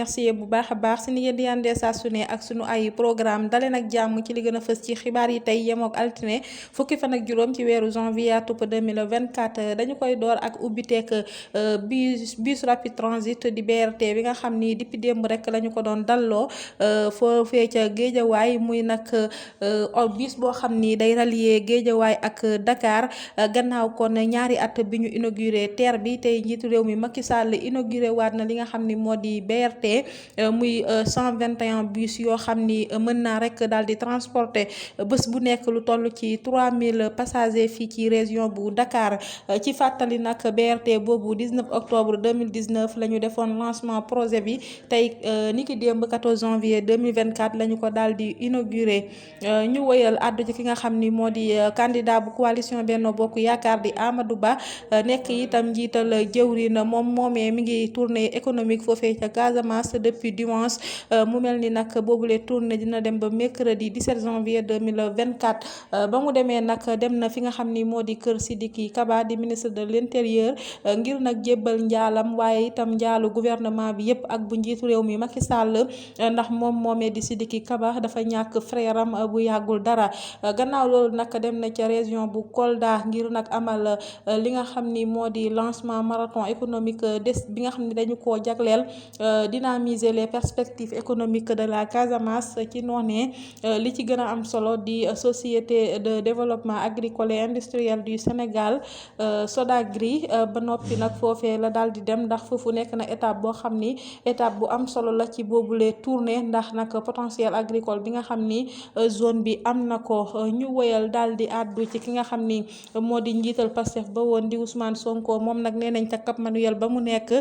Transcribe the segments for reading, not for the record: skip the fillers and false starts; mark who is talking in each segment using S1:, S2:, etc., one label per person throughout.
S1: remercier bu baax a baax si ni ngeen di àndee saa su ne ak sunu ay programme daleen ak jàmm ci li gën a fës ci xibaar yi tey yemook altine fukki fan ak juróom ci weeru janvier atub 2024 dañu koy door ak ubbiteek bus rapide transit di BRT bi nga xam ni depuis démb rek lañu ko doon dalloo foofee ca Géejawaay muy nag bus boo xam ni day rallier Géejawaay ak Dakar gannaaw kon ñaari at bi ñu inauguré TER bi tey njiitu réew mi Macky Sall inauguré waat na li nga xam ni moo di BRT muy 121 bus yoo xam ni mën naa rek daal di transporter bés bu nekk lu toll ci 3000 passagers fii ci région bu Dakar ci fàttali nag BRT boobu 19 octobre 2019 la ñu defoon lancement projet bi tey niki démb 14 janvier 2024 la ñu ko daal di inauguré ñu wëyal àddu ci ki nga xam ni moo di candidat bu coalition Benno Bokk Yaakaar di Amadou Ba nekk itam njiital jëwriñ moom moomee mi ngi tournée économique foofee ca Casamance depuis dimanche mu mel ni nag boobule tournée dina dem ba mercredi 17 janvier 2024 ba mu demee nag dem na fi nga xam ni moo di kër Sidiki Kaba di ministre de l'intérieur ngir nag jébbal njaalam waaye itam njaalu gouvernement bi yépp ak bu njiitu réew mi Macky Sall ndax moom moomee di Sidiki Kaba dafa ñàkk frère am bu yàggul dara gannaaw loolu nag dem na ca région bu Kolda ngir nag amal li nga xam ni moo di lancement marathon économique des bi nga xam ne dañu koo jagleel dynamiser les perspectives économiques de la Casamance ci noonee li ci gën a am solo di société de développement agricole et industriel du Sénégal SODAGRI ba noppi nag foofee la daal di dem ndax foofu nekk na étape boo xam ni étape bu am solo la ci boobule tournée ndax nag potentiel agricole bi nga xam ni zone bi am na ko ñu woyal daal di àddu ci ki nga xam ni moo di njiital Pastef ba woon di Ousmane Sonko moom nag nee nañ ca Cap Manuel ba mu nekk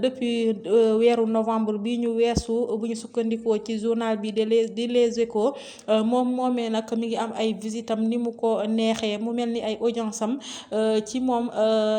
S1: depuis weeru novembre bi ñu weesu bu ñu sukkandikoo ci journal bi di Les Échos moom moomee nag mi ngi am ay visitam ni mu ko neexee mu mel ni ay audience am ci moom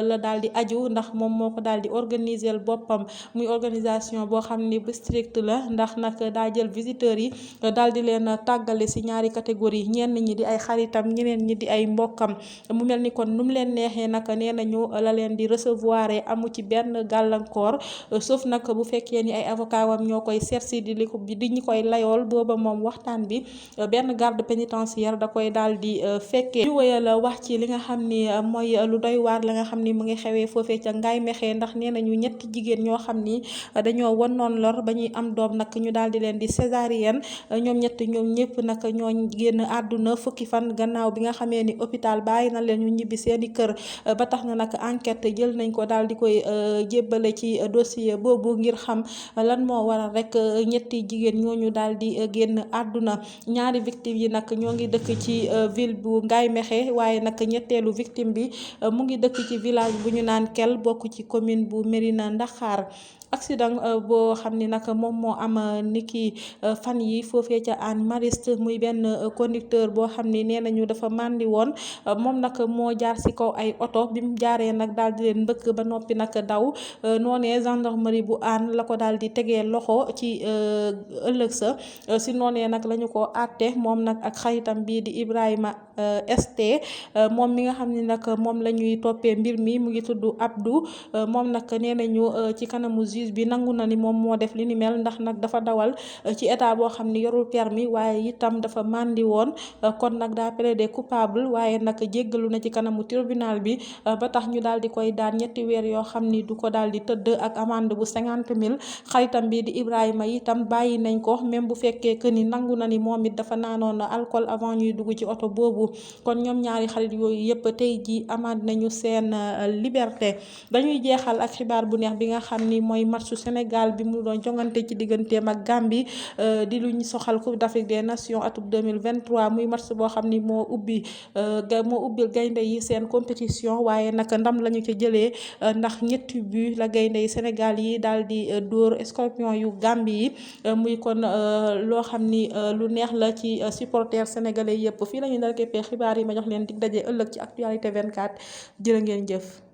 S1: la daal di aju ndax moom moo ko daal di organiser boppam muy organisation boo xam ni bu strict la ndax nag daa jël visiteurs yi daal di leen tàggale si ñaari catégorie ñenn ñi di ay xaritam ñeneen ñi di ay mbokkam mu mel ni kon nu mu leen neexee nag nee nañu la leen di recevoir amu ci benn gàllankoor sauf nag bu fekkee ni ay avocat wam ñoo koy seetsi di ñu koy layool booba moom waxtaan bi benn garde pénitentiaire da koy daal di fekkee ñu wëyal wax ci li nga xam ni mooy lu doy waar la nga xam ni mu ngi xewee foofee ca Ngaay Mexe ndax nee nañu ñetti jigéen ñoo xam ni dañoo wannoon lor ba ñuy am doom nag ñu daal di leen di césarienne ñoom ñëpp nag ñoo génn àdduna fukki fan gannaaw bi nga xamee ni hôpital bàyyi na leen ñu ñibbi seeni kër ba tax na nag enquête jël nañ ko daal di koy jébbale ci dossier boobu ngir xam lan moo waral rek ñetti jigéen ñooñu daal di génn àdduna ñaari victime yi nag ñoo ngi dëkk ci ville bu Ngaay Mexe waaye nag ñetteelu victime bi mu ngi dëkk ci village bu ñu naan Kel bokk ci commune bu Mérina Ndaxaar accident boo xam ni nag moom moo am niki fan yi foofee ca Hann Mariste muy benn conducteur boo xam ni nee nañu dafa màndi woon moom nag moo jaar si kaw ay oto bi mu jaaree nag daal di leen mbëkk ba noppi nag daw noonee gendarmerie bu Hann la ko daal di tegee loxo ci ëllëg sa si noonee nag lañu ko àtte moom nag ak xaritam bii di Ibrahima ST moom mi nga xam ni nag moom la ñuy toppee mbir mi mu ngi tudd Abdou moom nag nee nañu ci kanamu juge bi nangu na ni moom moo def li ni mel ndax nag dafa dawal ci état boo xam ni yorul permis waaye itam dafa màndi woon kon nag daa plaidé coupable waaye nag jéggalu na ci kanamu tribunal bi ba tax ñu daal di koy daan 3 weer yoo xam ni du ko daal di tëdd ak amende bu 50 000 xaritam bi di Ibrahima itam bàyyi nañ ko même bu fekkee que ni nangu na ni moom it dafa naanoon alcool avant ñuy dugg ci oto boobu kon ñoom ñaari xarit yooyu yëpp tey ji amaat nañu seen liberté. dañuy jeexal ak xibaar bu neex bi nga xam ni mooy matchu Sénégal bi mu doon jongante ci digganteem ak Gambie di luñ soxal Coupe d'Afrique des Nations atub 2023 muy match boo xam ni moo ubbil gaynde yi seen compétition waaye nag ndam lañu ca jëlee ndax 3 but la gaynde yi Sénégal yi daal di dóor Scorpion yu Gambie yi muy kon loo xam ni lu neex la ci supporters sénégalais yëpp fii la ñu ndar képpee xibaar yi ma jox leen dig daje ëllëg ci actualité 24 jërë ngeen jëf.